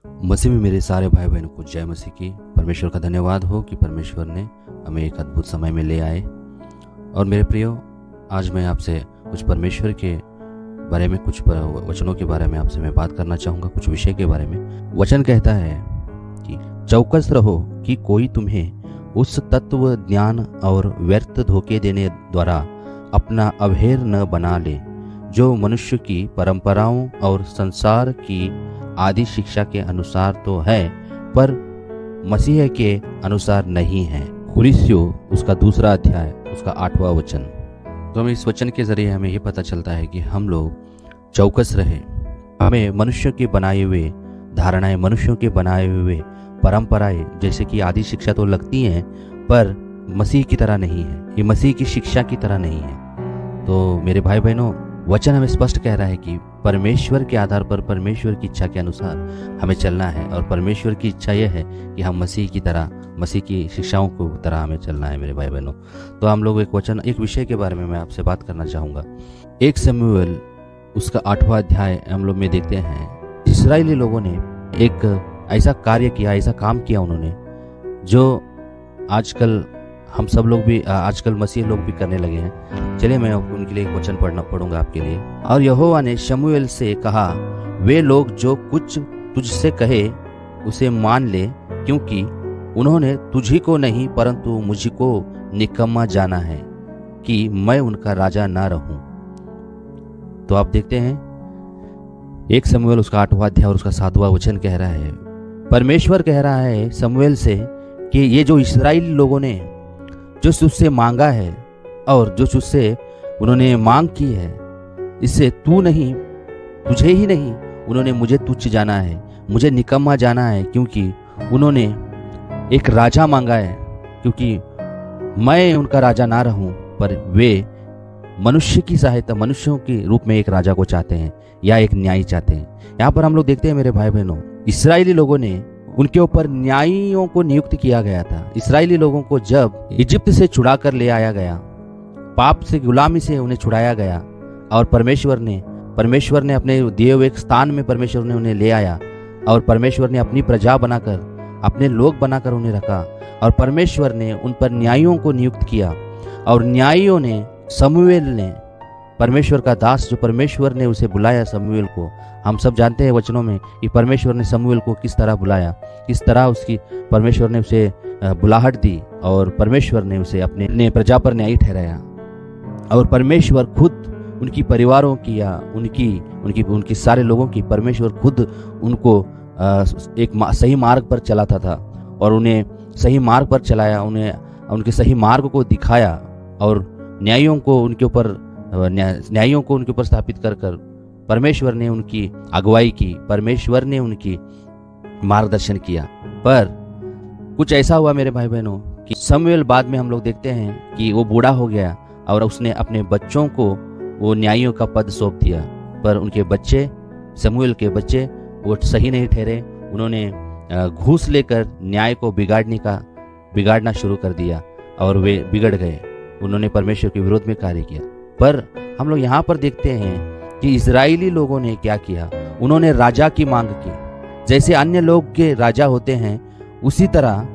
मसीह में मेरे सारे भाई बहनों को जय मसीह की। परमेश्वर का धन्यवाद हो कि परमेश्वर ने हमें एक अद्भुत समय में ले आए। और मेरे प्रियो, आज मैं आपसे कुछ परमेश्वर के बारे में, कुछ वचनों के बारे में आपसे मैं बात करना चाहूँगा, कुछ विषय के बारे में। वचन कहता है कि चौकस रहो कि कोई तुम्हें उस तत्व ज्ञान और व्यर्थ धोखे देने द्वारा अपना अभेर न बना ले जो मनुष्य की परंपराओं और संसार की आदि शिक्षा के अनुसार तो है, पर मसीह के अनुसार नहीं है। कुरिन्थियों उसका 2 अध्याय उसका 8वां वचन। तो हमें इस वचन के जरिए हमें ये पता चलता है कि हम लोग चौकस रहे। हमें मनुष्य के बनाए हुए धारणाएं, मनुष्यों के बनाए हुए परंपराएं, जैसे कि आदि शिक्षा तो लगती हैं, पर मसीह की तरह नहीं है, ये मसीह की शिक्षा की तरह नहीं है। तो मेरे भाई बहनों, वचन हमें स्पष्ट कह रहा है कि परमेश्वर के आधार पर, परमेश्वर की इच्छा के अनुसार हमें चलना है। और परमेश्वर की इच्छा यह है कि हम मसीह की तरह, मसीह की शिक्षाओं को तरह हमें चलना है। मेरे भाई बहनों, तो हम लोग एक विषय के बारे में मैं आपसे बात करना चाहूँगा। 1 शमूएल उसका 8वां अध्याय हम लोग में देखते हैं, इस्राएली लोगों ने एक ऐसा कार्य किया, ऐसा काम किया उन्होंने, जो आजकल हम सब लोग भी, आजकल मसीह लोग भी करने लगे हैं। चलिए मैं उनके लिए एक वचन पढ़ूंगा आपके लिए। और यहोवा ने शमूएल से कहा, वे लोग जो कुछ तुझसे कहे उसे मान ले, क्योंकि उन्होंने तुझी को नहीं परंतु मुझको निकम्मा जाना है कि मैं उनका राजा ना रहूं। तो आप देखते हैं 1 शमूएल उसका 8वां अध्याय और उसका 7वां वचन कह रहा है, परमेश्वर कह रहा है शमूएल से कि ये जो इस्राएली लोगों ने जो तुझसे मांगा है और जो तुझसे उन्होंने मांग की है, इससे तू नहीं, तुझे ही नहीं, उन्होंने मुझे तुच्छ जाना है, मुझे निकम्मा जाना है, क्योंकि उन्होंने एक राजा मांगा है, क्योंकि मैं उनका राजा ना रहूं, पर वे मनुष्य की सहायता, मनुष्यों के रूप में एक राजा को चाहते हैं या एक न्यायी चाहते हैं। यहाँ पर हम लोग देखते हैं मेरे भाई बहनों, इस्राएली लोगों ने, उनके ऊपर न्यायियों को नियुक्त किया गया था। इस्राएली लोगों को जब इजिप्ट से छुड़ा कर ले आया गया, पाप से, गुलामी से उन्हें छुड़ाया गया, और परमेश्वर ने अपने दिए हुए एक स्थान में परमेश्वर ने उन्हें ले आया, और परमेश्वर ने अपनी प्रजा बनाकर, अपने लोग बनाकर उन्हें रखा, और परमेश्वर ने उन पर न्यायियों को नियुक्त किया। और न्यायियों ने, शमूएल ने, परमेश्वर का दास जो परमेश्वर ने उसे बुलाया शमूएल को, हम सब जानते हैं वचनों में कि परमेश्वर ने शमूएल को किस तरह बुलाया, किस तरह उसकी परमेश्वर ने उसे बुलाहट दी, और परमेश्वर ने उसे अपने प्रजा पर न्यायी ठहराया। और परमेश्वर खुद उनकी परिवारों की या उनकी सारे लोगों की, परमेश्वर खुद उनको एक सही मार्ग पर चलाता था, और उन्हें सही मार्ग पर चलाया, उन्हें उनके सही मार्ग को दिखाया, और न्यायियों को उनके ऊपर स्थापित कर परमेश्वर ने उनकी अगुवाई की, परमेश्वर ने उनकी मार्गदर्शन किया। पर कुछ ऐसा हुआ मेरे भाई बहनों कि शमूएल बाद में हम लोग देखते हैं कि वो बूढ़ा हो गया, और उसने अपने बच्चों को वो न्यायियों का पद सौंप दिया। पर उनके बच्चे, शमूएल के बच्चे, वो सही नहीं ठहरे। उन्होंने घूस लेकर न्याय को बिगाड़ना शुरू कर दिया, और वे बिगड़ गए। उन्होंने परमेश्वर के विरोध में कार्य किया। पर हम लोग यहाँ पर देखते हैं कि इजरायली लोगों ने क्या किया, उन्होंने राजा की मांग की। जैसे अन्य लोग के राजा होते हैं, उसी तरह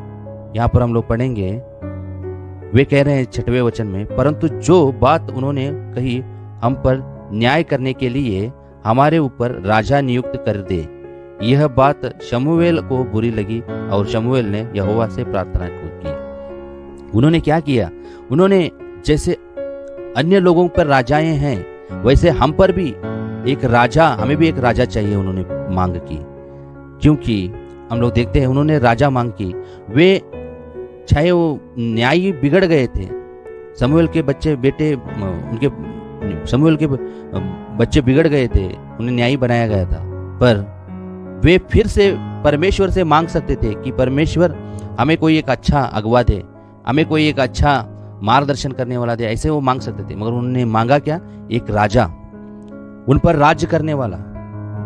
यहाँ पर हम लोग पढ़ेंगे, वे कह रहे हैं 6वें वचन में, परंतु जो बात उन्होंने कही, हम पर न्याय करने के लिए हमारे ऊपर राजा नियुक्त कर दे। यह बात शमूएल को बुरी लगी, और शमूएल ने यहोवा से प्रार्थना की। उन्होंने क्या किया, उन्होंने जैसे अन्य लोगों पर राजाएं हैं, वैसे हम पर भी एक राजा, हमें भी एक राजा चाहिए, उन्होंने मांग की। क्योंकि हम लोग देखते हैं उन्होंने राजा मांग की। वे चाहे वो न्यायी बिगड़ गए थे, शमूएल के बच्चे बिगड़ गए थे, उन्हें न्यायी बनाया गया था, पर वे फिर से परमेश्वर से मांग सकते थे कि परमेश्वर हमें कोई एक अच्छा अगुवा दे, हमें कोई एक अच्छा मार्गदर्शन करने वाला दे, ऐसे वो मांग सकते थे। मगर उन्होंने मांगा क्या, एक राजा, उन पर राज्य करने वाला।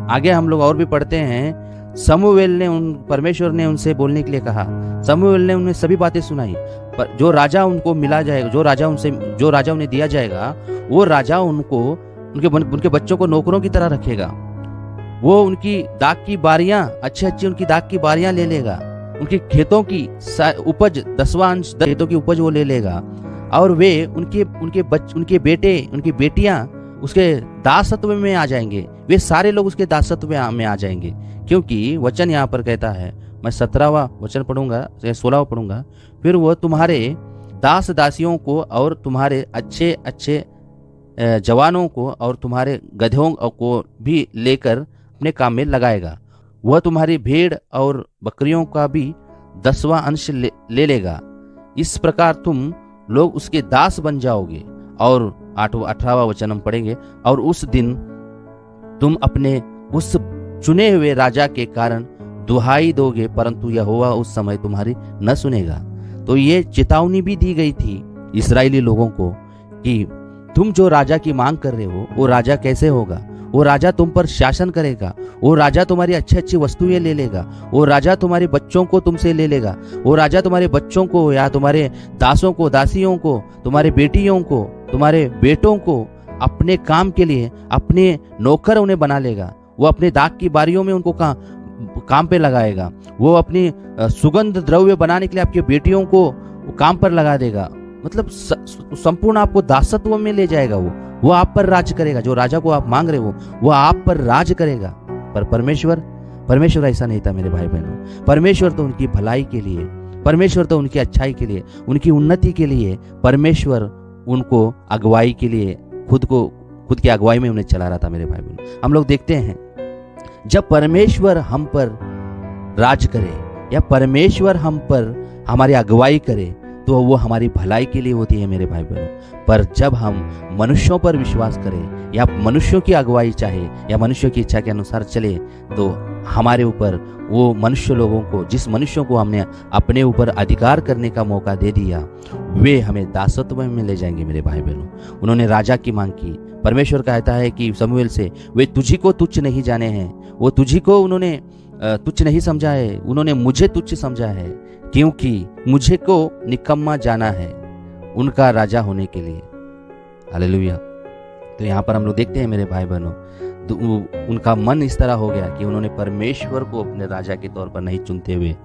आगे हम लोग और भी पढ़ते हैं, परमेश्वर ने उनसे बोलने के लिए कहा, शमूएल ने उन्हें सभी बातें सुनाई, पर जो राजा उनको मिला जाएगा, जो राजा उन्हें दिया जाएगा, वो राजा उनके बच्चों को नौकरों की तरह रखेगा। वो उनकी दाख की बारियां, अच्छी अच्छी उनकी दाख की बारियां ले लेगा, उनकी खेतों की उपज 10वां अंश खेतों की उपज वो ले लेगा, और वे उनके बेटे उनकी बेटियां उसके दासत्व में आ जाएंगे। वे सारे लोग उसके दासत्व में आ जाएंगे, क्योंकि वचन यहाँ पर कहता है, मैं 17वां वचन पढ़ूंगा, 16वां पढ़ूंगा, फिर वो तुम्हारे दास दासियों को और तुम्हारे अच्छे अच्छे जवानों को और तुम्हारे गधों को भी लेकर अपने काम में लगाएगा। वह तुम्हारी भेड़ और बकरियों का भी 10वां अंश ले लेगा। इस प्रकार तुम लोग उसके दास बन जाओगे। और 18वां वचन हम पढ़ेंगे, और उस दिन तुम अपने उस चुने हुए राजा के कारण दुहाई दोगे, परंतु यहोवा उस समय तुम्हारी न सुनेगा। तो ये चेतावनी भी दी गई थी इस्राएली लोगों को कि तुम जो राजा की मांग कर रहे हो, वो राजा कैसे होगा? वो राजा तुम पर शासन करेगा, वो राजा तुम्हारी अच्छी अच्छी वस्तुएं ले लेगा, वो राजा तुम्हारे बच्चों को तुमसे ले लेगा, वो राजा तुम्हारे बच्चों को या तुम्हारे दासों को, दासियों को, तुम्हारे बेटियों को, तुम्हारे बेटों को अपने काम के लिए अपने नौकर उन्हें बना लेगा। वो अपने दाख की बारियों में उनको काम पे लगाएगा। वो अपनी सुगंध द्रव्य बनाने के लिए आपकी बेटियों को काम पर लगा देगा। मतलब संपूर्ण आपको दासत्व में ले जाएगा। वो आप पर राज करेगा। जो राजा को आप मांग रहे हो वो आप पर राज करेगा। पर परमेश्वर ऐसा नहीं था मेरे भाई बहनों। परमेश्वर तो उनकी भलाई के लिए, परमेश्वर तो उनकी अच्छाई के लिए, उनकी उन्नति के लिए, परमेश्वर उनको अगुवाई के लिए खुद की अगुवाई में उन्हें चला रहा था मेरे भाई बहनों। हम लोग देखते हैं जब परमेश्वर हम पर राज करे या परमेश्वर हम पर हमारी अगुवाई करे तो वो हमारी भलाई के लिए होती है मेरे भाई बहनों। पर जब हम मनुष्यों पर विश्वास करें या मनुष्यों की अगुवाई चाहे या मनुष्यों की इच्छा के अनुसार चले तो हमारे ऊपर वो मनुष्य लोगों को, जिस मनुष्यों को हमने अपने ऊपर अधिकार करने का मौका दे दिया, वे हमें दासत्व में ले जाएंगे मेरे भाई बहनों। उन्होंने राजा की मांग की। परमेश्वर कहता है कि शमूएल से, वे तुझी को तुच्छ नहीं जाने हैं, वो तुझी को उन्होंने तुच्छ नहीं समझा है, उन्होंने मुझे तुच्छ समझा है, क्योंकि मुझे को निकम्मा जाना है उनका राजा होने के लिए। हालेलुया। तो यहाँ पर हम लोग देखते हैं मेरे भाई बहनों, तो उनका मन इस तरह हो गया कि उन्होंने परमेश्वर को अपने राजा के तौर पर नहीं चुनते हुए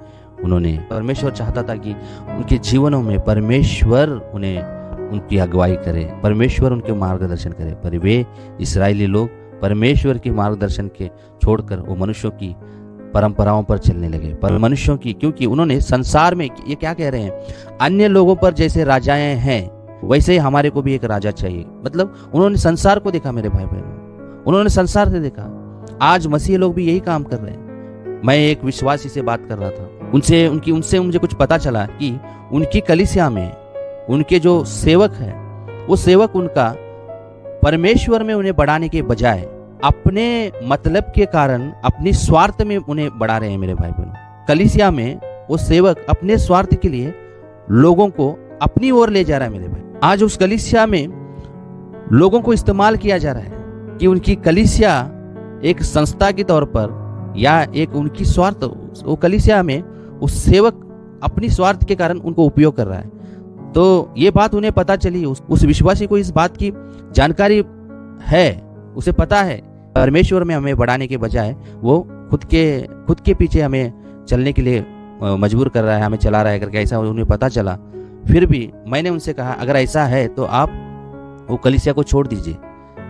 परमेश्वर चाहता था कि उनके जीवनों में परमेश्वर उन्हें उनकी अगुवाई करे, परमेश्वर उनके मार्गदर्शन करे। पर वे इस्राएली लोग परमेश्वर के मार्गदर्शन के छोड़कर वो मनुष्यों की परंपराओं पर चलने लगे। पर मनुष्यों की, क्योंकि उन्होंने संसार में, ये क्या कह रहे हैं, अन्य लोगों पर जैसे राजाएं हैं वैसे ही हमारे को भी एक राजा चाहिए। मतलब उन्होंने संसार को देखा मेरे भाई बहनों, उन्होंने संसार से देखा। आज मसीह लोग भी यही काम कर रहे हैं। मैं एक विश्वासी से बात कर रहा था, उनसे मुझे कुछ पता चला कि उनकी कलीसिया में उनके जो सेवक है वो सेवक उनका परमेश्वर में उन्हें बढ़ाने के बजाय अपने मतलब के कारण अपनी स्वार्थ में उन्हें बढ़ा रहे हैं मेरे भाई बहनों। कलीसिया में वो सेवक अपने स्वार्थ के लिए लोगों को अपनी ओर ले जा रहा है मेरे भाई। आज उस कलीसिया में लोगों को इस्तेमाल किया जा रहा है कि उनकी कलीसिया एक संस्था के तौर पर या एक उनकी स्वार्थ, वो कलीसिया में उस सेवक अपनी स्वार्थ के कारण उनको उपयोग कर रहा है। तो ये बात उन्हें पता चली, उस विश्वासी को इस बात की जानकारी है, उसे पता है परमेश्वर में हमें बढ़ाने के बजाय वो खुद के पीछे हमें चलने के लिए मजबूर कर रहा है, हमें चला रहा है करके ऐसा उन्हें पता चला। फिर भी मैंने उनसे कहा अगर ऐसा है तो आप वो कलीसिया को छोड़ दीजिए,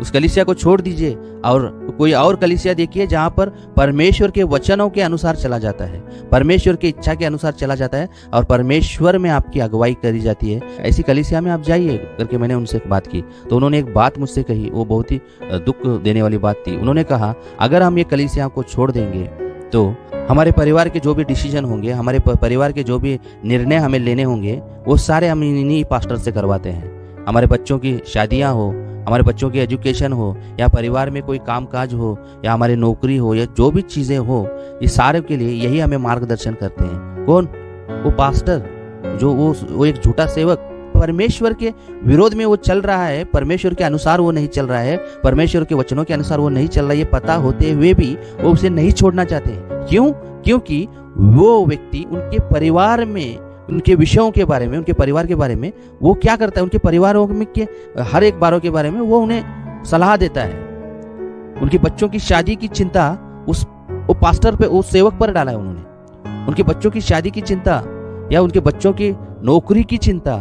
उस कलीसिया को छोड़ दीजिए और कोई और कलीसिया देखिए जहाँ पर परमेश्वर के वचनों के अनुसार चला जाता है, परमेश्वर की इच्छा के अनुसार चला जाता है और परमेश्वर में आपकी अगुवाई करी जाती है, ऐसी कलीसिया में आप जाइए करके मैंने उनसे बात की। तो उन्होंने एक बात मुझसे कही, वो बहुत ही दुख देने वाली बात थी। उन्होंने कहा अगर हम ये कलीसिया को छोड़ देंगे तो हमारे परिवार के जो भी डिसीजन होंगे, हमारे परिवार के जो भी निर्णय हमें लेने होंगे वो सारे हम इन्हीं पास्टर से करवाते हैं। हमारे बच्चों की शादियाँ हो, हमारे बच्चों की एजुकेशन हो या परिवार में कोई कामकाज हो या हमारी नौकरी हो या जो भी चीज़ें हो, ये सारे के लिए यही हमें मार्गदर्शन करते हैं। कौन? वो पास्टर, जो वो एक झूठा सेवक परमेश्वर के विरोध में वो चल रहा है, परमेश्वर के अनुसार वो नहीं चल रहा है, परमेश्वर के वचनों के अनुसार वो नहीं चल रहा है। ये पता होते हुए भी वो उसे नहीं छोड़ना चाहते हैं। क्यों? क्योंकि वो व्यक्ति उनके परिवार में, उनके विषयों के बारे में, उनके परिवार के बारे में वो क्या करता है, उनके परिवारों में के हर एक बारों के बारे में वो उन्हें सलाह देता है। उनके बच्चों की शादी की चिंता वो पास्टर पे, उस सेवक पर डाला है उन्होंने। उनके बच्चों की शादी की चिंता, या उनके बच्चों की नौकरी की चिंता,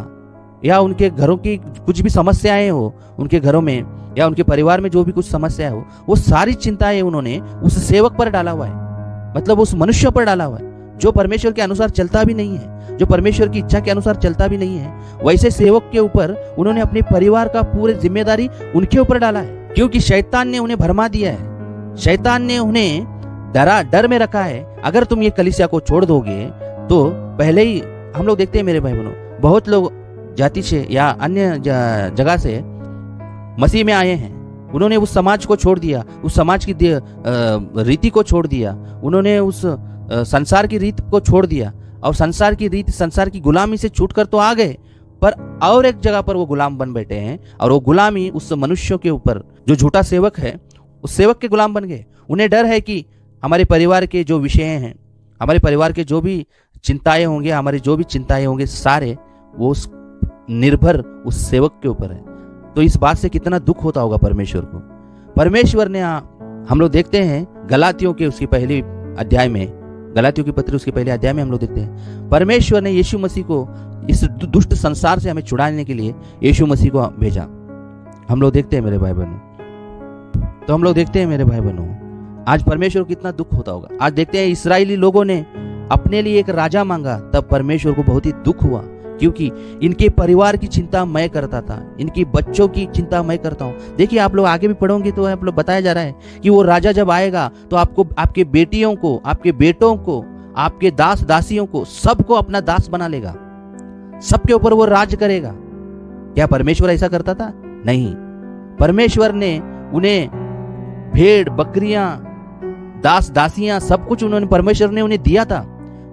या उनके घरों की कुछ भी समस्याएं हो उनके घरों में, या उनके परिवार में जो भी कुछ समस्या हो, वो सारी चिंताएं उन्होंने उस सेवक पर डाला हुआ है। मतलब उस मनुष्य पर डाला हुआ है जो परमेश्वर के अनुसार चलता भी नहीं है, जो परमेश्वर की इच्छा के अनुसार चलता भी नहीं है। वैसे सेवक के ऊपर उन्होंने अपने परिवार का पूरी जिम्मेदारी उनके ऊपर डाला है, क्योंकि शैतान ने उन्हें भरमा दिया है। शैतान ने उन्हें डर में रखा है। अगर तुम ये कलीसिया को छोड़ दोगे तो पहले ही हम लोग देखते हैं मेरे भाई बहनों, बहुत लोग जाति से या अन्य जगह से मसीह में आए हैं। उन्होंने उस समाज को छोड़ दिया, उस समाज की रीति को छोड़ दिया, उन्होंने उस संसार की रीत को छोड़ दिया, और संसार की रीत, संसार की गुलामी से छूटकर तो आ गए, पर और एक जगह पर वो गुलाम बन बैठे हैं, और वो गुलामी उस मनुष्यों के ऊपर, जो झूठा सेवक है, उस सेवक के गुलाम बन गए। उन्हें डर है कि हमारे परिवार के जो विषय हैं, हमारे परिवार के जो भी चिंताएं होंगे, हमारी जो भी चिंताएं होंगे, सारे वो निर्भर उस सेवक के ऊपर है। तो इस बात से कितना दुख होता होगा परमेश्वर को। परमेश्वर ने, हम लोग देखते हैं गलातियों के उसकी पहली अध्याय में, गलातियों की पत्री उसके पहले अध्याय में हम लोग देखते हैं परमेश्वर ने यीशु मसीह को इस दुष्ट संसार से हमें छुड़ाने के लिए यीशु मसीह को भेजा। हम लोग देखते हैं मेरे भाई बहनों, तो हम लोग देखते हैं मेरे भाई बहनों, आज परमेश्वर को कितना दुख होता होगा। आज देखते हैं इस्राएली लोगों ने अपने लिए एक राजा मांगा, तब परमेश्वर को बहुत ही दुख हुआ, क्योंकि इनके परिवार की चिंता मैं करता था, इनकी बच्चों की चिंता मैं करता हूँ। देखिए आप लोग आगे भी पढ़ोगे तो आप लोग बताया जा रहा है कि वो राजा जब आएगा तो आपको, आपके बेटियों को, आपके बेटों को, आपके दास दासियों को, सबको अपना दास बना लेगा, सबके ऊपर वो राज करेगा। क्या परमेश्वर ऐसा करता था? नहीं। परमेश्वर ने उन्हें भेड़ बकरियां, दास दासियां, सब कुछ उन्होंने, परमेश्वर ने उन्हें दिया था।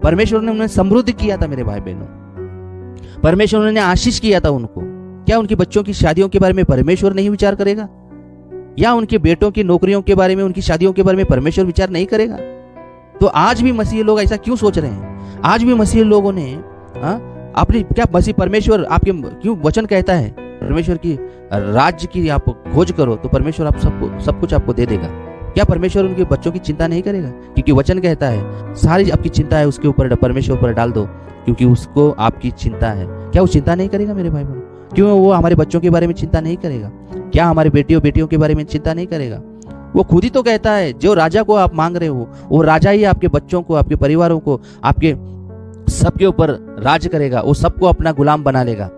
परमेश्वर ने उन्हें समृद्ध किया था मेरे भाई बहनों, परमेश्वर ने आशीष किया था उनको। क्या उनके बच्चों की शादियों के बारे में परमेश्वर नहीं विचार करेगा? या उनके बेटों की नौकरियों के बारे में, उनकी शादियों के बारे में परमेश्वर विचार नहीं करेगा? तो आज भी मसीही लोग ऐसा क्यों सोच रहे हैं? आज भी मसीही लोगों ने अपनी, क्या मसीह परमेश्वर आपके, क्यों वचन कहता है परमेश्वर की राज्य की आप खोज करो तो परमेश्वर आप सब कुछ आपको दे देगा। क्या परमेश्वर उनके बच्चों की चिंता नहीं करेगा? क्योंकि वचन कहता है सारी आपकी चिंता है उसके ऊपर, परमेश्वर पर डाल दो, क्योंकि उसको आपकी चिंता है। क्या वो चिंता नहीं करेगा मेरे भाई बहनों? क्यों वो हमारे बच्चों के बारे में चिंता नहीं करेगा? क्या हमारे बेटियों के बारे में चिंता नहीं करेगा? वो खुद ही तो कहता है जो राजा को आप मांग रहे हो वो राजा ही आपके बच्चों को, आपके परिवारों को, आपके सबके ऊपर राज करेगा, वो सबको अपना गुलाम बना लेगा।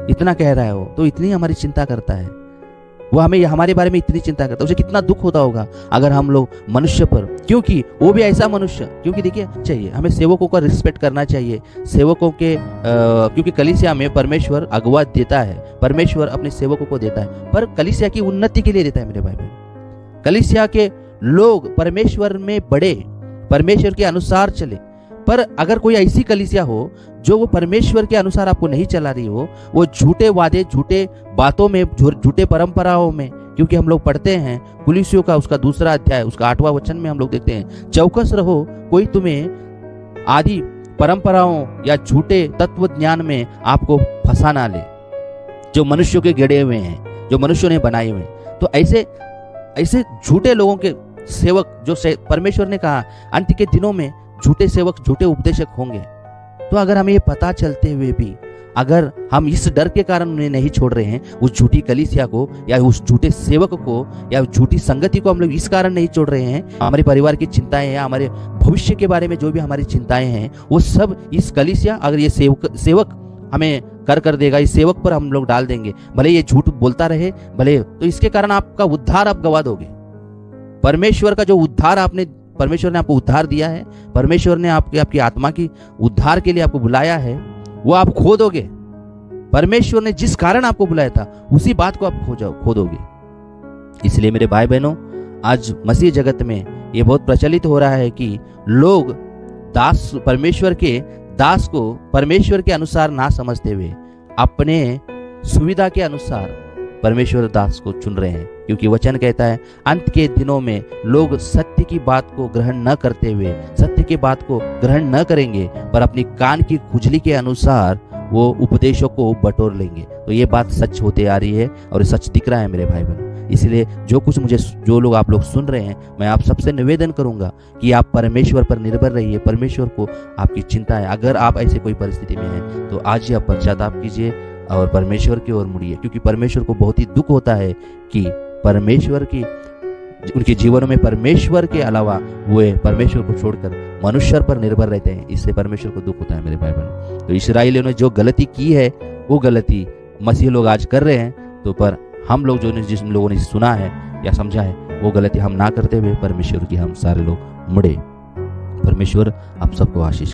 इतना कह रहा है वो, तो इतनी हमारी चिंता करता है वो, हमें हमारे बारे में इतनी चिंता करता है। उसे कितना दुख होता होगा अगर हम लोग मनुष्य पर, क्योंकि वो भी ऐसा मनुष्य, क्योंकि देखिए चाहिए हमें सेवकों का रिस्पेक्ट करना चाहिए, सेवकों के क्योंकि कलीसिया में परमेश्वर अगुवा देता है, परमेश्वर अपने सेवकों को देता है, पर कलीसिया की उन्नति के लिए देता है मेरे भाई बहन। कलीसिया के लोग परमेश्वर में बढ़े, परमेश्वर के अनुसार चले। पर अगर कोई ऐसी कलीसिया हो जो वो परमेश्वर के अनुसार आपको नहीं चला रही हो, वो झूठे वादे, झूठे बातों में, झूठे परंपराओं में, क्योंकि हम लोग पढ़ते हैं कुलिसियों का उसका 2 अध्याय उसका 8वां वचन में हम लोग देखते हैं, चौकस रहो कोई तुम्हें आदि परंपराओं या झूठे तत्व ज्ञान में आपको फंसा ना ले, जो मनुष्यों के गढ़े हुए हैं, जो मनुष्यों ने बनाए हुए हैं। तो ऐसे झूठे लोगों के सेवक, जो परमेश्वर ने कहा अंत के दिनों में झूठे सेवक, झूठे उपदेशक होंगे। तो अगर हमें ये पता चलते हुए भी अगर हम इस डर के कारण उन्हें नहीं छोड़ रहे हैं, उस झूठी कलीसिया को या उस झूठे सेवक को या झूठी संगति को हम लोग इस कारण नहीं छोड़ रहे हैं, हमारे परिवार की चिंताएं या हमारे भविष्य के बारे में जो भी हमारी चिंताएं हैं वो सब इस कलीसिया, अगर ये सेवक हमें कर देगा, इस सेवक पर हम लोग डाल देंगे, भले ये झूठ बोलता रहे भले, तो इसके कारण आपका उद्धार आप गवा दोगे। परमेश्वर का जो उद्धार परमेश्वर ने आपको उद्धार दिया है, परमेश्वर ने आपकी आत्मा की उद्धार के लिए आपको बुलाया है, वो आप खो दोगे। परमेश्वर ने जिस कारण आपको बुलाया था उसी बात को आप खो दोगे। इसलिए मेरे भाई बहनों, आज मसीह जगत में ये बहुत प्रचलित हो रहा है कि लोग परमेश्वर के दास को परमेश्वर के अनुसार ना समझते हुए अपने सुविधा के अनुसार परमेश्वर दास को चुन रहे हैं, क्योंकि वचन कहता है अंत के दिनों में लोग सत्य की बात को ग्रहण न करते हुए, सत्य की बात को ग्रहण न करेंगे, पर अपनी कान की खुजली के अनुसार वो उपदेशों को बटोर लेंगे। तो ये बात सच होते आ रही है और सच दिख रहा है मेरे भाई बहन। इसलिए जो लोग आप लोग सुन रहे हैं, मैं आप सबसे निवेदन करूंगा कि आप परमेश्वर पर निर्भर रहिए। परमेश्वर को आपकी चिंता है। अगर आप ऐसे कोई परिस्थिति में हैं तो आज ही आप पश्चाताप कीजिए और परमेश्वर की ओर मुड़िए, क्योंकि परमेश्वर को बहुत ही दुख होता है कि उनके जीवनों में परमेश्वर के अलावा वो परमेश्वर को छोड़कर मनुष्य पर निर्भर रहते हैं। इससे परमेश्वर को दुख होता है मेरे भाई बहनों। तो इस्राएलियों ने जो गलती की है वो गलती मसीह लोग आज कर रहे हैं, तो पर हम लोग जिन लोगों ने सुना है या समझा है वो गलती हम ना करते हुए परमेश्वर की हम सारे लोग मुड़े। परमेश्वर आप सबको आशीष